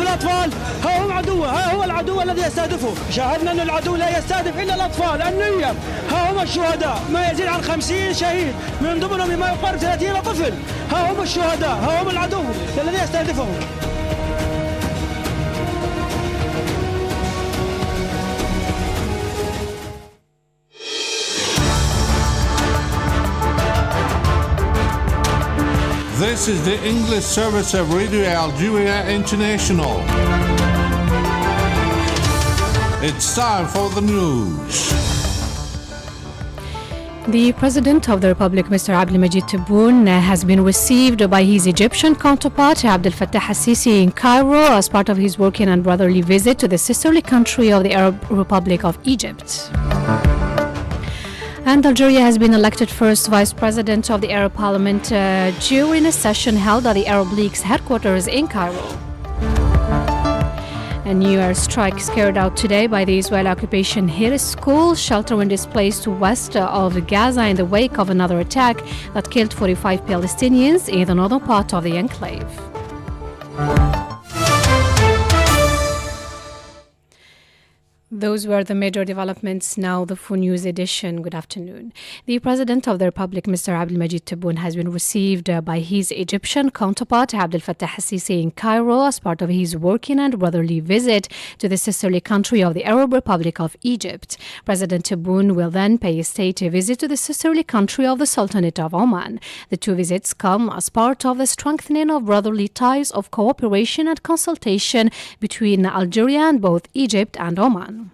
الأطفال ها هم عدوه، ها هو العدو الذي يستهدفه. شاهدنا أن العدو لا يستهدف إلا الأطفال النية. ها هم الشهداء، ما يزيد عن 50 شهيد، من ضمنهم ما يقارب 30 طفل. ها هم الشهداء، ها هم العدو الذي يستهدفهم. This is the English service of Radio Algeria International. It's time for the news. The President of the Republic, Mr. Abdelmajid Tebboune, has been received by his Egyptian counterpart, Abdel Fattah al-Sisi, in Cairo as part of his working and brotherly visit to the sisterly country of the Arab Republic of Egypt. And Algeria has been elected first Vice President of the Arab Parliament during a session held at the Arab League's headquarters in Cairo. A new airstrike carried out today by the Israeli occupation hit a school sheltering displaced west of Gaza in the wake of another attack that killed 45 Palestinians in the northern part of the enclave. Those were the major developments. Now the full news edition. Good afternoon. The President of the Republic, Mr. Abdelmajid Tebboune, has been received by his Egyptian counterpart, Abdel Fattah al-Sisi, in Cairo as part of his working and brotherly visit to the sisterly country of the Arab Republic of Egypt. President Tebboune will then pay a state visit to the sisterly country of the Sultanate of Oman. The two visits come as part of the strengthening of brotherly ties of cooperation and consultation between Algeria and both Egypt and Oman.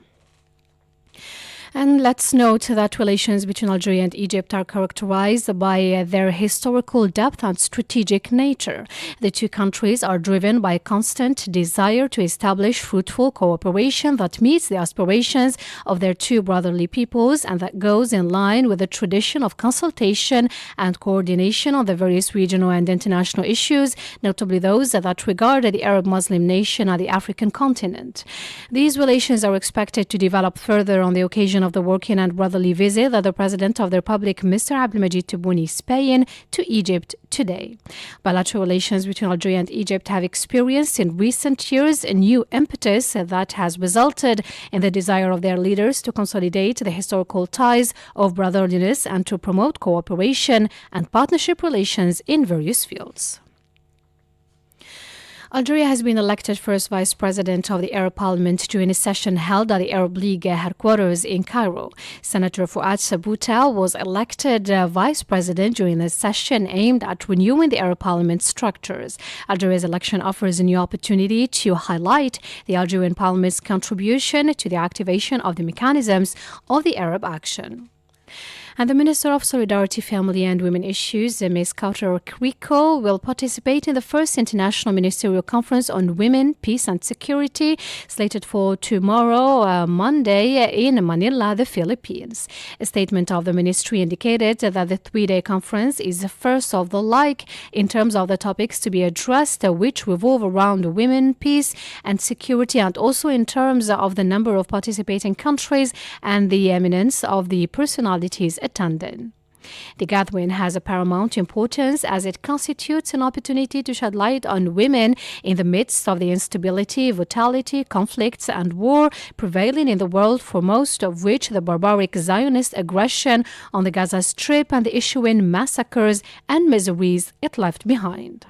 And let's note that relations between Algeria and Egypt are characterized by their historical depth and strategic nature. The two countries are driven by a constant desire to establish fruitful cooperation that meets the aspirations of their two brotherly peoples and that goes in line with the tradition of consultation and coordination on the various regional and international issues, notably those that regard the Arab Muslim nation and the African continent. These relations are expected to develop further on the occasion of the working and brotherly visit that the President of the Republic, Mr. Abdelmajid Tebboune, is paying to Egypt today. Bilateral relations between Algeria and Egypt have experienced in recent years a new impetus that has resulted in the desire of their leaders to consolidate the historical ties of brotherliness and to promote cooperation and partnership relations in various fields. Algeria has been elected first Vice President of the Arab Parliament during a session held at the Arab League headquarters in Cairo. Senator Fouad Sabouta was elected Vice President during a session aimed at renewing the Arab Parliament structures. Algeria's election offers a new opportunity to highlight the Algerian Parliament's contribution to the activation of the mechanisms of the Arab Action. And the Minister of Solidarity, Family and Women Issues, Ms. Kauter Kriko, will participate in the first International Ministerial Conference on Women, Peace and Security, slated for tomorrow, Monday, in Manila, the Philippines. A statement of the ministry indicated that the three-day conference is the first of the like in terms of the topics to be addressed, which revolve around women, peace and security, and also in terms of the number of participating countries and the eminence of the personalities attended. The gathering has a paramount importance as it constitutes an opportunity to shed light on women in the midst of the instability, brutality, conflicts and war prevailing in the world, for most of which the barbaric Zionist aggression on the Gaza Strip and the ensuing massacres and miseries it left behind.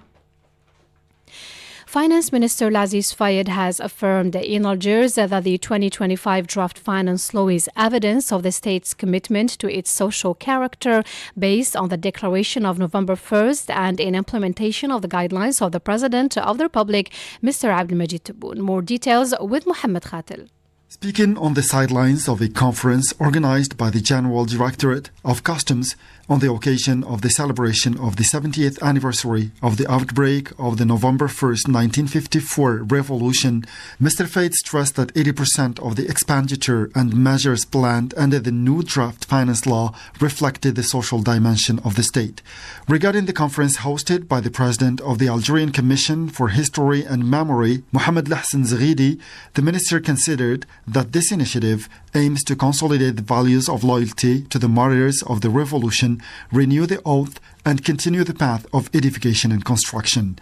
Finance Minister Laziz Fayed has affirmed in Algiers that the 2025 draft finance law is evidence of the state's commitment to its social character based on the declaration of November 1st and in implementation of the guidelines of the President of the Republic, Mr. Abdelmajid Tebboune. More details with Mohammed Khatil. Speaking on the sidelines of a conference organized by the General Directorate of Customs on the occasion of the celebration of the 70th anniversary of the outbreak of the November 1st, 1954 revolution, Mr. Fayed stressed that 80% of the expenditure and measures planned under the new draft finance law reflected the social dimension of the state. Regarding the conference hosted by the President of the Algerian Commission for History and Memory, Mohamed Lahsen Zaghidi, the minister considered that this initiative aims to consolidate the values of loyalty to the martyrs of the revolution nation renew the oath and continue the path of edification and construction.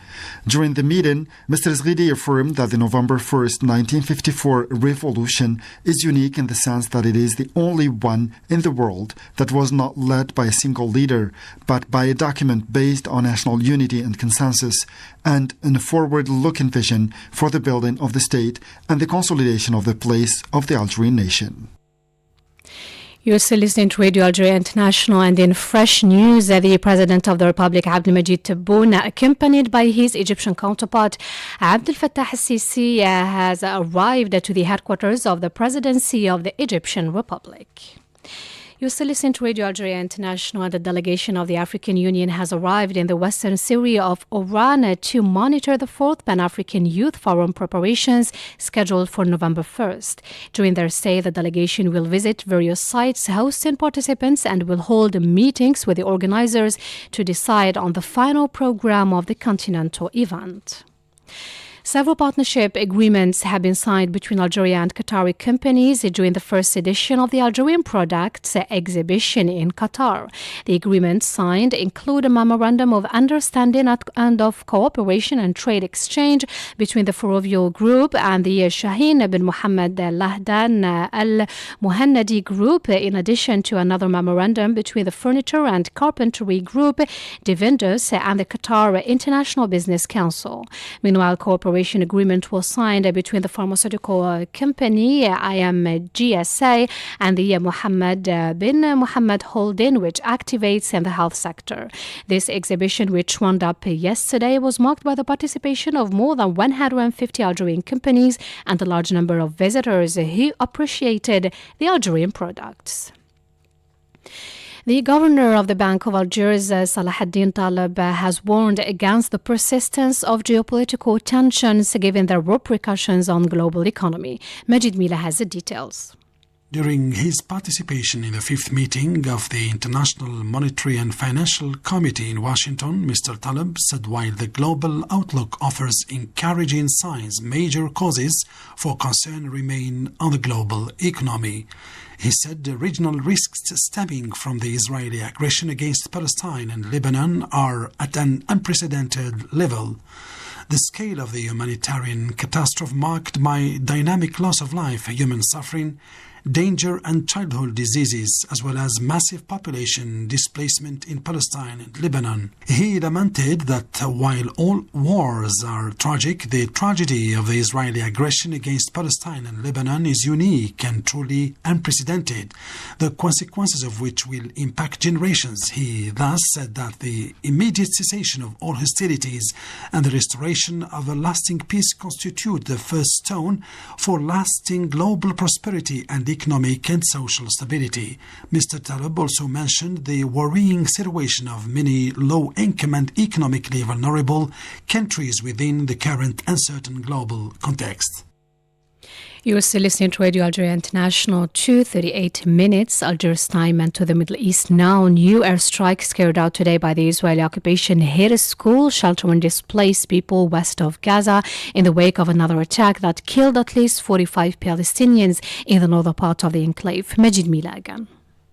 During the meeting, Mr. Zghidi affirmed that the November 1st, 1954 revolution is unique in the sense that it is the only one in the world that was not led by a single leader, but by a document based on national unity and consensus, and a forward-looking vision for the building of the state and the consolidation of the place of the Algerian nation. You're still listening to Radio Algeria International, and in fresh news, the President of the Republic, Abdelmajid Tebboune, accompanied by his Egyptian counterpart, Abdel Fattah al-Sisi, has arrived to the headquarters of the Presidency of the Egyptian Republic. You're still listening to Radio Algeria International. The delegation of the African Union has arrived in the western Syria of Oran to monitor the 4th Pan-African Youth Forum preparations scheduled for November 1st. During their stay, the delegation will visit various sites hosting participants and will hold meetings with the organizers to decide on the final program of the continental event. Several partnership agreements have been signed between Algeria and Qatari companies during the first edition of the Algerian Products exhibition in Qatar. The agreements signed include a memorandum of understanding and of cooperation and trade exchange between the Ferrovial Group and the Shaheen bin Mohammed Lahdan Al Muhannadi Group, in addition to another memorandum between the Furniture and Carpentry Group, Divindos, and the Qatar International Business Council. Meanwhile, cooperation agreement was signed between the pharmaceutical company IMGSA and the Mohammed bin Mohammed Holding, which activates in the health sector. This exhibition, which wound up yesterday, was marked by the participation of more than 150 Algerian companies and a large number of visitors who appreciated the Algerian products. The governor of the Bank of Algiers, Salahuddin Taleb, has warned against the persistence of geopolitical tensions given their repercussions on global economy. Majid Mila has the details. During his participation in the 5th meeting of the International Monetary and Financial Committee in Washington, Mr. Taleb said while the global outlook offers encouraging signs, major causes for concern remain on the global economy. He said the regional risks stemming from the Israeli aggression against Palestine and Lebanon are at an unprecedented level. The scale of the humanitarian catastrophe marked by dynamic loss of life, human suffering, danger and childhood diseases, as well as massive population displacement in Palestine and Lebanon. He lamented that while all wars are tragic, the tragedy of the Israeli aggression against Palestine and Lebanon is unique and truly unprecedented, the consequences of which will impact generations. He thus said that the immediate cessation of all hostilities and the restoration of a lasting peace constitute the first stone for lasting global prosperity and economic and social stability. Mr. Taleb also mentioned the worrying situation of many low-income and economically vulnerable countries within the current uncertain global context. You are still listening to Radio Algeria International, 2:38 minutes Algiers time, and to the Middle East now. New airstrikes carried out today by the Israeli occupation hit a school sheltering displaced people west of Gaza in the wake of another attack that killed at least 45 Palestinians in the northern part of the enclave. Majid Mila again.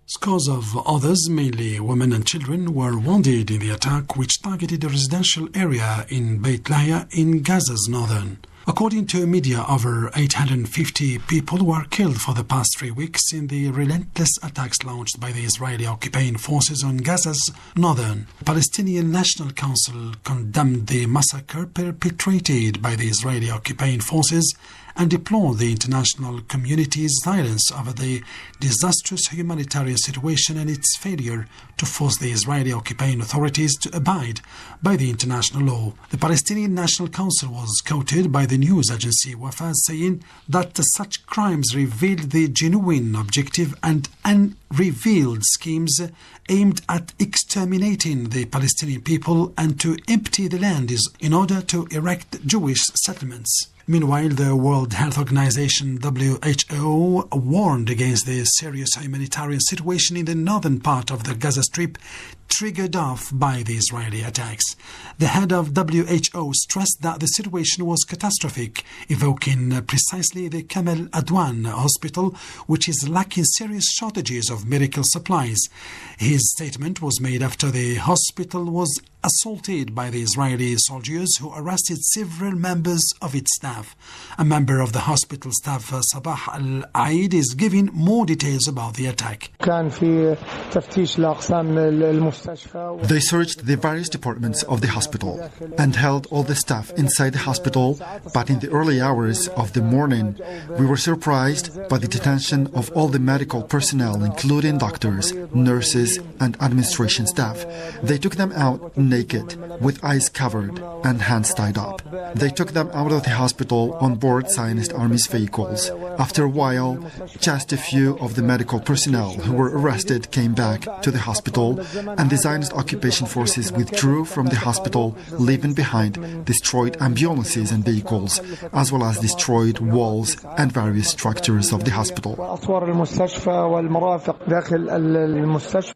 Scores of others, mainly women and children, were wounded in the attack, which targeted a residential area in Beit Lahia in Gaza's northern. According to media, over 850 people were killed for the past 3 weeks in the relentless attacks launched by the Israeli occupying forces on Gaza's northern. The Palestinian National Council condemned the massacre perpetrated by the Israeli occupying forces and deplored the international community's silence over the disastrous humanitarian situation and its failure to force the Israeli occupying authorities to abide by the international law. The Palestinian National Council was quoted by the news agency Wafa saying that such crimes revealed the genuine objective and unrevealed schemes aimed at exterminating the Palestinian people and to empty the land in order to erect Jewish settlements. Meanwhile, the World Health Organization WHO warned against the serious humanitarian situation in the northern part of the Gaza Strip triggered off by the Israeli attacks. The head of WHO stressed that the situation was catastrophic, evoking precisely the Kamal Adwan hospital, which is lacking serious shortages of medical supplies. His statement was made after the hospital was assaulted by the Israeli soldiers who arrested several members of its staff. A member of the hospital staff, Sabah Al-Aid, is giving more details about the attack. They searched the various departments of the hospital and held all the staff inside the hospital, but in the early hours of the morning, we were surprised by the detention of all the medical personnel, including doctors, nurses, and administration staff. They took them out naked, with eyes covered and hands tied up. They took them out of the hospital on board Zionist Army's vehicles. After a while, just a few of the medical personnel who were arrested came back to the hospital, and the Zionist occupation forces withdrew from the hospital, leaving behind destroyed ambulances and vehicles, as well as destroyed walls and various structures of the hospital.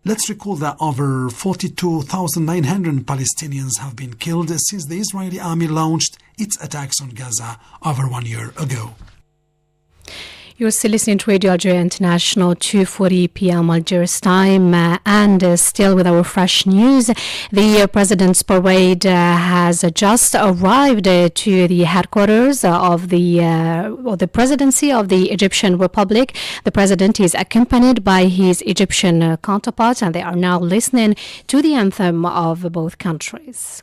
Let's recall that over 42,900 Palestinians have been killed since the Israeli army launched its attacks on Gaza over 1 year ago. You're still listening to Radio Algeria International, 2:40 p.m. Algiers time, and still with our fresh news. The President's Parade has just arrived to the headquarters of the Presidency of the Egyptian Republic. The President is accompanied by his Egyptian counterparts, and they are now listening to the anthem of both countries.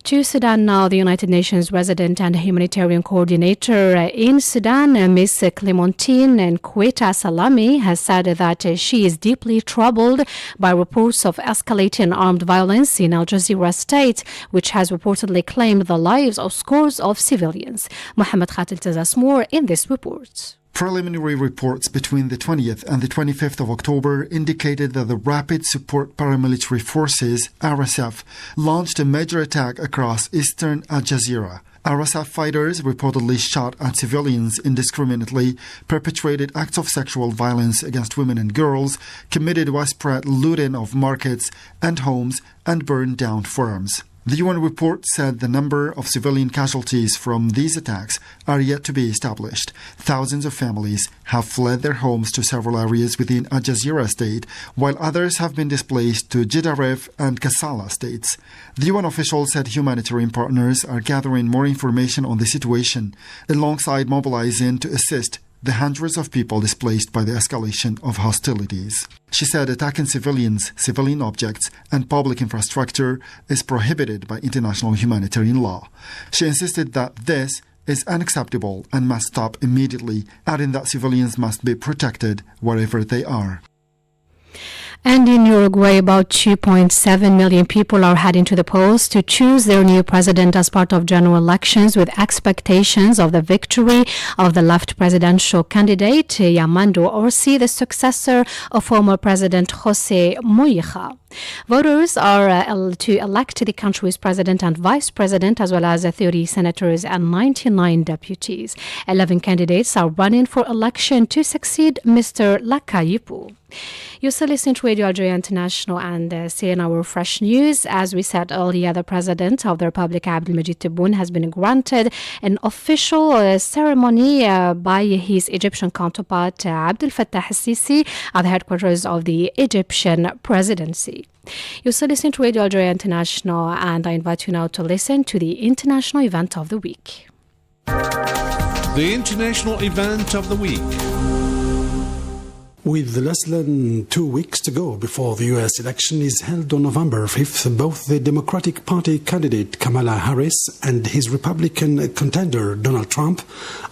To Sudan now, the United Nations resident and humanitarian coordinator in Sudan, Ms. Clementine Nkweta Salami, has said that she is deeply troubled by reports of escalating armed violence in Al Jazeera state, which has reportedly claimed the lives of scores of civilians. Mohammed Khatil tells us more in this report. Preliminary reports between the 20th and the 25th of October indicated that the Rapid Support Paramilitary Forces, RSF, launched a major attack across eastern Al Jazeera. RSF fighters reportedly shot at civilians indiscriminately, perpetrated acts of sexual violence against women and girls, committed widespread looting of markets and homes, and burned down farms. The UN report said the number of civilian casualties from these attacks are yet to be established. Thousands of families have fled their homes to several areas within Al Jazeera state, while others have been displaced to Jidaref and Kassala states. The UN official said humanitarian partners are gathering more information on the situation, alongside mobilizing to assist the hundreds of people displaced by the escalation of hostilities. She said attacking civilians, civilian objects, and public infrastructure is prohibited by international humanitarian law. She insisted that this is unacceptable and must stop immediately, adding that civilians must be protected wherever they are. And in Uruguay, about 2.7 million people are heading to the polls to choose their new president as part of general elections, with expectations of the victory of the left presidential candidate, Yamando Orsi, the successor of former President Jose Mojica. Voters are to elect the country's president and vice president, as well as 30 senators and 99 deputies. 11 candidates are running for election to succeed Mr. Lakayipu. You're still listening to Radio Algeria International and seeing our fresh news. As we said earlier, the president of the Republic, Abdelmajid Tebboune, has been granted an official ceremony by his Egyptian counterpart, Abdel Fattah al-Sisi, at the headquarters of the Egyptian presidency. You're still listening to Radio Algeria International, and I invite you now to listen to the international event of the week. The international event of the week. With less than 2 weeks to go before the U.S. election is held on November 5th, both the Democratic Party candidate Kamala Harris and his Republican contender Donald Trump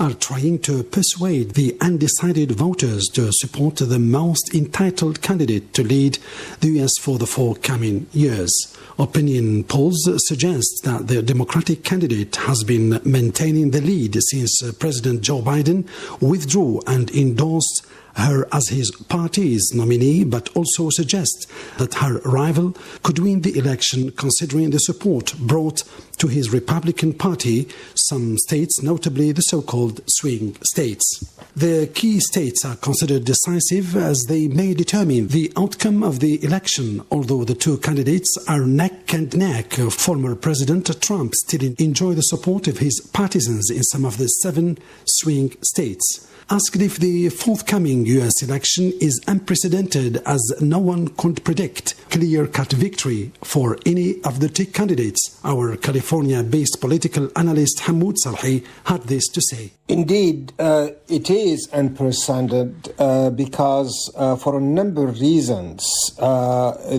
are trying to persuade the undecided voters to support the most entitled candidate to lead the U.S. for the forthcoming years. Opinion polls suggest that the Democratic candidate has been maintaining the lead since President Joe Biden withdrew and endorsed her as his party's nominee, but also suggests that her rival could win the election considering the support brought to his Republican Party some states, notably the so-called swing states. The key states are considered decisive as they may determine the outcome of the election, although the two candidates are neck and neck. Former President Trump still enjoys the support of his partisans in some of the 7 swing states. Asked if the forthcoming U.S. election is unprecedented as no one could predict clear-cut victory for any of the 2 candidates, our California-based political analyst Hamoud Salhi had this to say. Indeed, it is unprecedented because for a number of reasons,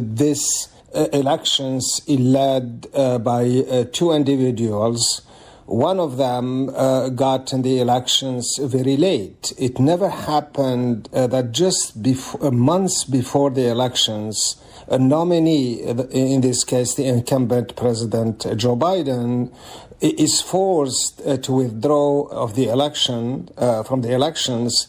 this elections is led by 2 individuals. One of them got in the elections very late. It never happened that just months before the elections, a nominee, in this case the incumbent President Joe Biden, is forced to withdraw of the election from the elections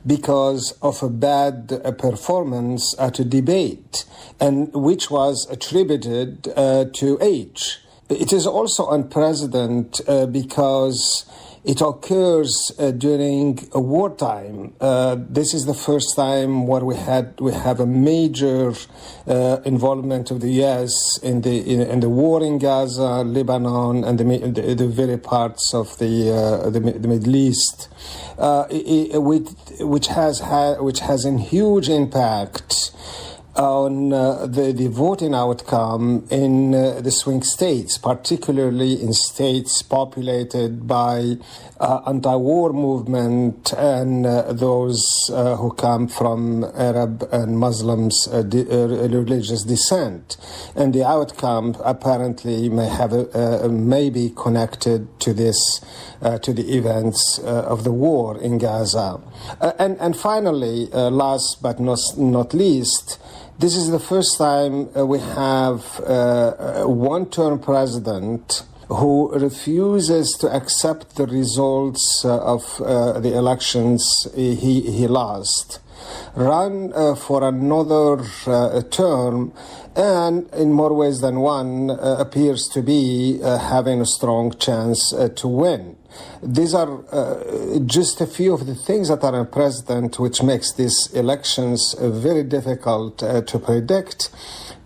because of a bad performance at a debate, and which was attributed to age. It is also unprecedented because it occurs during a wartime. This is the first time where we have a major involvement of the U.S. in the war in Gaza, Lebanon, and the very parts of the Middle East, which has a huge impact on the voting outcome in the swing states, particularly in states populated by anti-war movement and those who come from Arab and Muslims religious descent. And the outcome apparently may be connected to this, to the events of the war in Gaza. And finally, last but not least, this is the first time we have a one-term president who refuses to accept the results of the elections he lost, run for another term, and in more ways than one appears to be having a strong chance to win. These are just a few of the things that are unprecedented, which makes these elections very difficult to predict.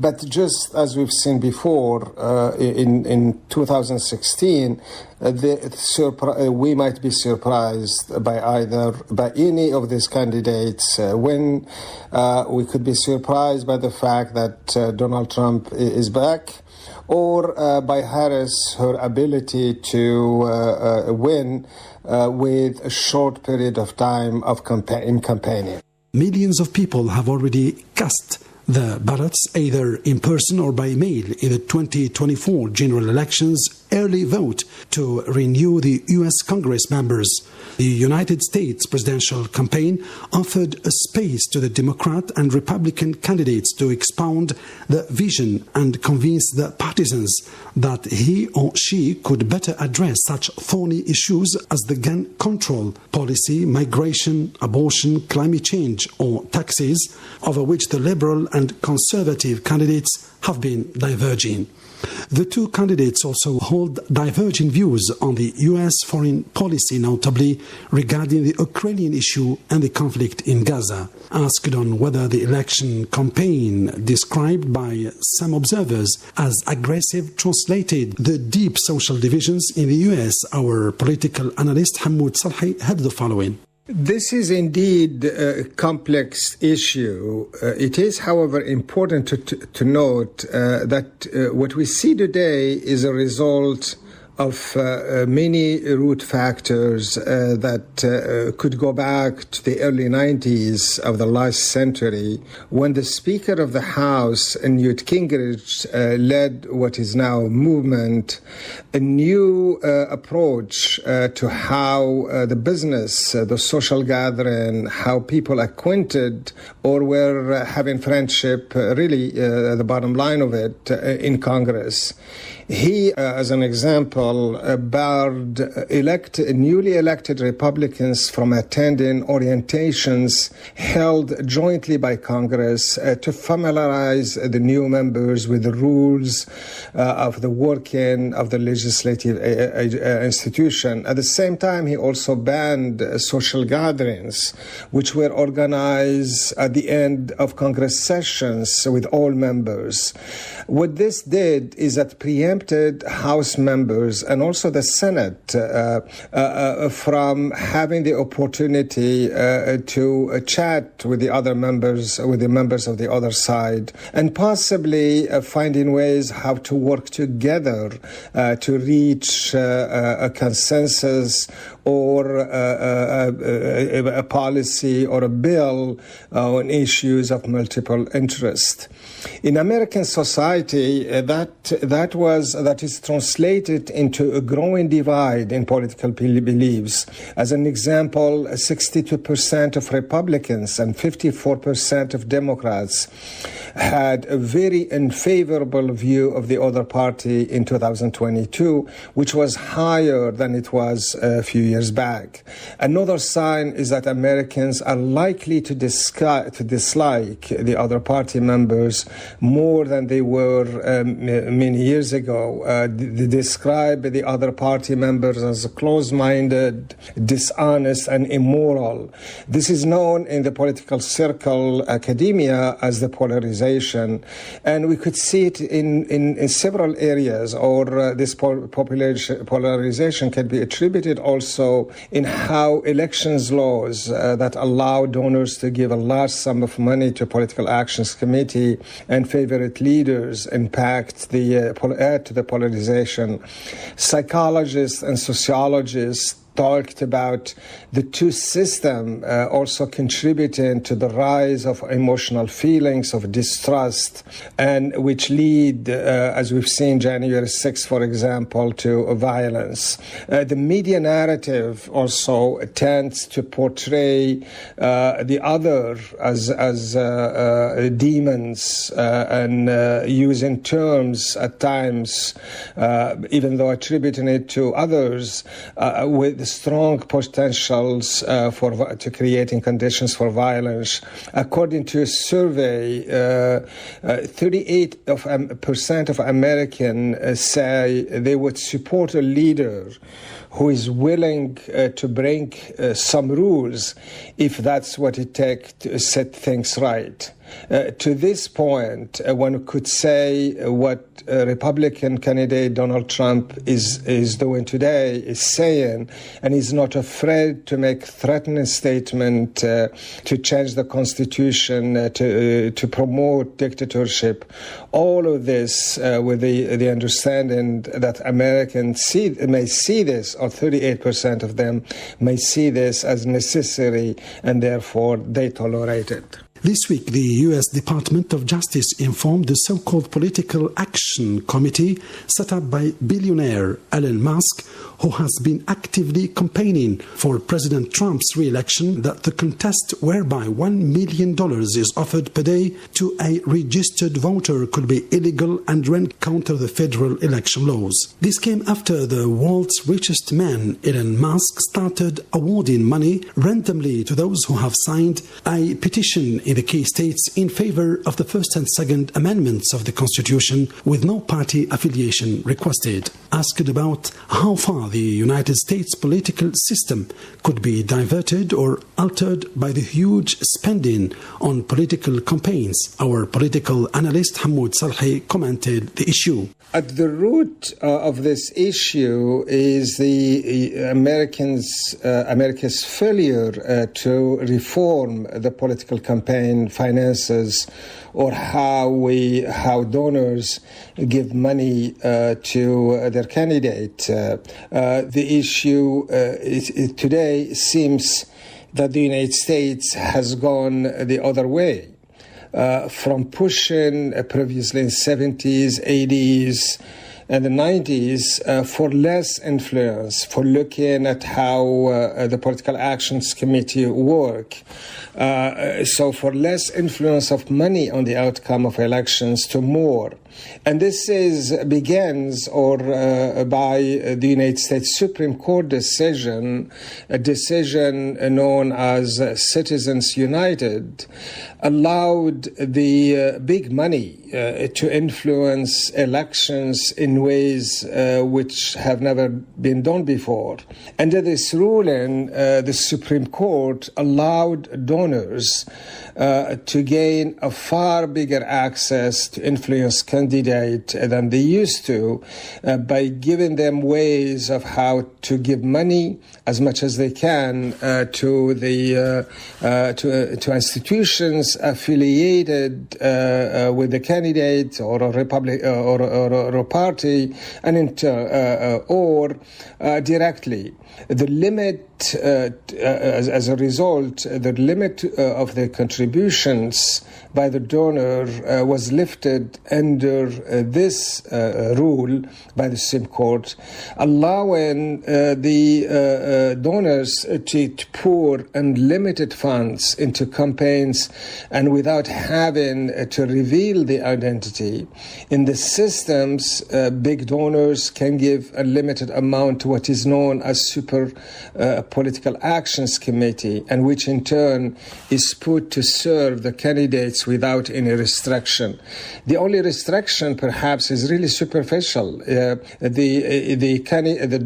But just as we've seen before, in 2016, we might be surprised by any of these candidates win. We could be surprised by the fact that Donald Trump is back, or by Harris, her ability to win with a short period of time in campaigning. Millions of people have already cast the ballots either in person or by mail in the 2024 general elections early vote to renew the U.S. Congress members. The United States presidential campaign offered a space to the Democrat and Republican candidates to expound the vision and convince the partisans that he or she could better address such thorny issues as the gun control policy, migration, abortion, climate change, or taxes, over which the liberal and conservative candidates have been diverging. The two candidates also hold diverging views on the U.S. foreign policy, notably regarding the Ukrainian issue and the conflict in Gaza. Asked on whether the election campaign, described by some observers as aggressive, translated the deep social divisions in the U.S., our political analyst Hamoud Salhi had the following. This is indeed a complex issue. It is, however, important to note that what we see today is a result of many root factors that could go back to the early 90s of the last century, when the Speaker of the House, Newt Gingrich, led what is now a movement a new approach to how the business, the social gathering, how people acquainted or were having friendship, really the bottom line of it, in Congress. He, as an example, barred newly elected Republicans from attending orientations held jointly by Congress to familiarize the new members with the rules of the working of the legislative institution. At the same time, he also banned social gatherings, which were organized at the end of Congress sessions with all members. What this did is that preempted House members and also the Senate from having the opportunity to chat with the other members, with the members of the other side, and possibly finding ways how to work together to reach a consensus or a policy or a bill on issues of multiple interest. In American society, that is translated into a growing divide in political beliefs. As an example, 62% of Republicans and 54% of Democrats had a very unfavorable view of the other party in 2022, which was higher than it was a few years back. Another sign is that Americans are likely to dislike the other party members more than they were many years ago. They describe the other party members as close-minded, dishonest, and immoral. This is known in the political circle academia as the polarization, and we could see it in several areas, or this polarization can be attributed also in how elections laws that allow donors to give a large sum of money to political actions committee and favorite leaders impact add to the polarization. Psychologists and sociologists talked about the two systems also contributing to the rise of emotional feelings of distrust, and which lead, as we've seen January 6th, for example, to violence. The media narrative also tends to portray the other as demons and using terms at times, even though attributing it to others, with strong potentials to creating conditions for violence. According to a survey, 38% of Americans say they would support a leader who is willing to break some rules if that's what it takes to set things right. To this point, one could say what Republican candidate Donald Trump is doing today is saying, and he's not afraid to make threatening statement to change the Constitution, to promote dictatorship. All of this with the understanding that Americans may see this, or 38% of them may see this as necessary, and therefore they tolerate it. This week, the U.S. Department of Justice informed the so-called Political Action Committee set up by billionaire Elon Musk, who has been actively campaigning for President Trump's re-election, that the contest whereby $1 million is offered per day to a registered voter could be illegal and run counter the federal election laws. This came after the world's richest man, Elon Musk, started awarding money randomly to those who have signed a petition in the key states in favor of the First and Second Amendments of the Constitution with no party affiliation requested. Asked about how far the United States political system could be diverted or altered by the huge spending on political campaigns, our political analyst Hamoud Salhi commented the issue. At the root of this issue is the America's failure to reform the political campaign finances, or how donors give money to their candidate. The issue today seems that the United States has gone the other way. From pushing previously in 70s, 80s, and the 90s for less influence, for looking at how the Political Actions Committee work. So for less influence of money on the outcome of elections to more. And this begins by the United States Supreme Court decision, a decision known as Citizens United, allowed the big money to influence elections in ways which have never been done before. Under this ruling, the Supreme Court allowed donors to gain a far bigger access to influence candidates than they used to by giving them ways of how to give money as much as they can to institutions affiliated with the candidate or a republic or a party, and or directly. The limit, as a result, the limit of the contributions by the donor was lifted under this rule by the Supreme Court, allowing the donors to pour unlimited funds into campaigns and without having to reveal the identity. In the systems, big donors can give a limited amount to what is known as Super Political Actions Committee, and which in turn is put to serve the candidates without any restriction. The only restriction perhaps is really superficial. The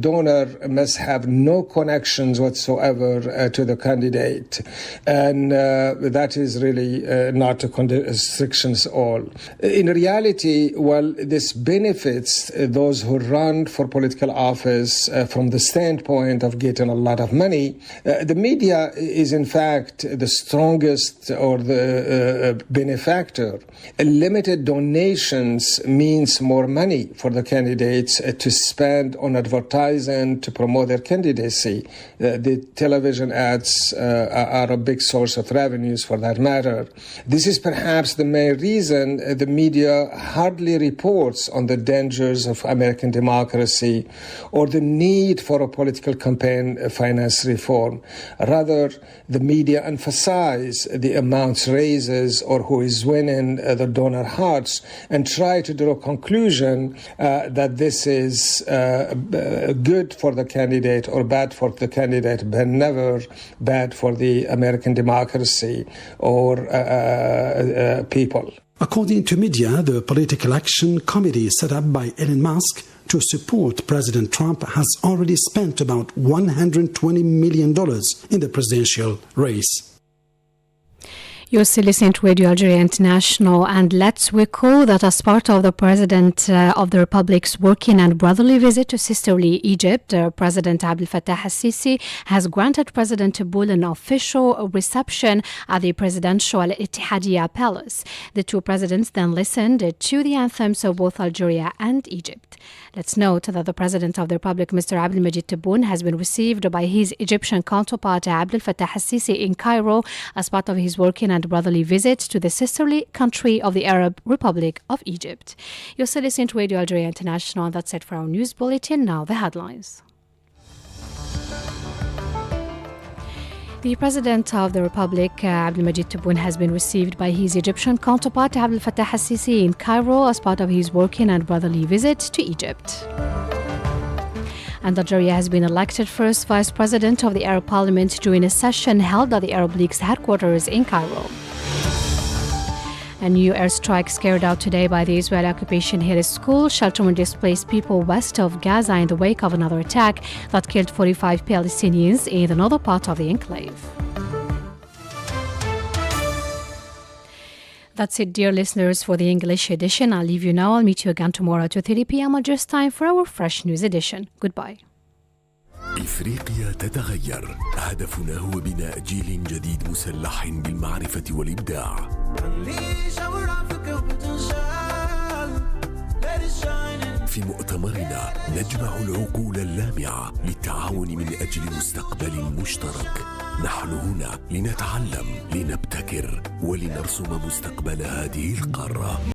donor must have no connections whatsoever to the candidate, and that is really not a restriction at all. In reality, while this benefits those who run for political office from the standpoint of getting a lot of money, the media is in fact the strongest or the benefactor. Limited donations means more money for the candidates to spend on advertising to promote their candidacy. The television ads are a big source of revenues for that matter. This is perhaps the main reason the media hardly reports on the dangers of American democracy or the need for a political campaign finance reform. Rather, the media emphasize the amounts raises or who is winning the donor hearts and try to draw a conclusion that this is good for the candidate or bad for the candidate, but never bad for the American democracy or people. According to media, the Political Action Committee set up by Elon Musk to support President Trump has already spent about $120 million in the presidential race. You're still listening to Radio Algeria International, and let's recall that as part of the President of the Republic's working and brotherly visit to sisterly Egypt, President Abdel Fattah al-Sisi has granted President Tebboune an official reception at the presidential Al-Ittihadiyya Palace. The two presidents then listened to the anthems of both Algeria and Egypt. Let's note that the President of the Republic, Mr. Abdelmajid Tebboune, has been received by his Egyptian counterpart Abdel Fattah al-Sisi in Cairo as part of his working and brotherly visit to the sisterly country of the Arab Republic of Egypt. You're still listening to Radio Algeria International. That's it for our news bulletin. Now the headlines. The President of the Republic, Abdelmajid Tebboune, has been received by his Egyptian counterpart, Abdel Fattah al-Sisi, in Cairo as part of his working and brotherly visit to Egypt. And Algeria has been elected first Vice President of the Arab Parliament during a session held at the Arab League's headquarters in Cairo. A new airstrikes carried out today by the Israeli occupation hit a school sheltering displaced people west of Gaza in the wake of another attack that killed 45 Palestinians in another part of the enclave. That's it, dear listeners, for the English edition. I'll leave you now. I'll meet you again tomorrow at 2:30 p.m. Just time for our fresh news edition. Goodbye. إفريقيا تتغير. هدفنا هو بناء جيل جديد مسلح بالمعرفة والإبداع. في مؤتمرنا نجمع العقول اللامعة للتعاون من أجل مستقبل مشترك. نحن هنا لنتعلم، لنبتكر ولنرسم مستقبل هذه القارة.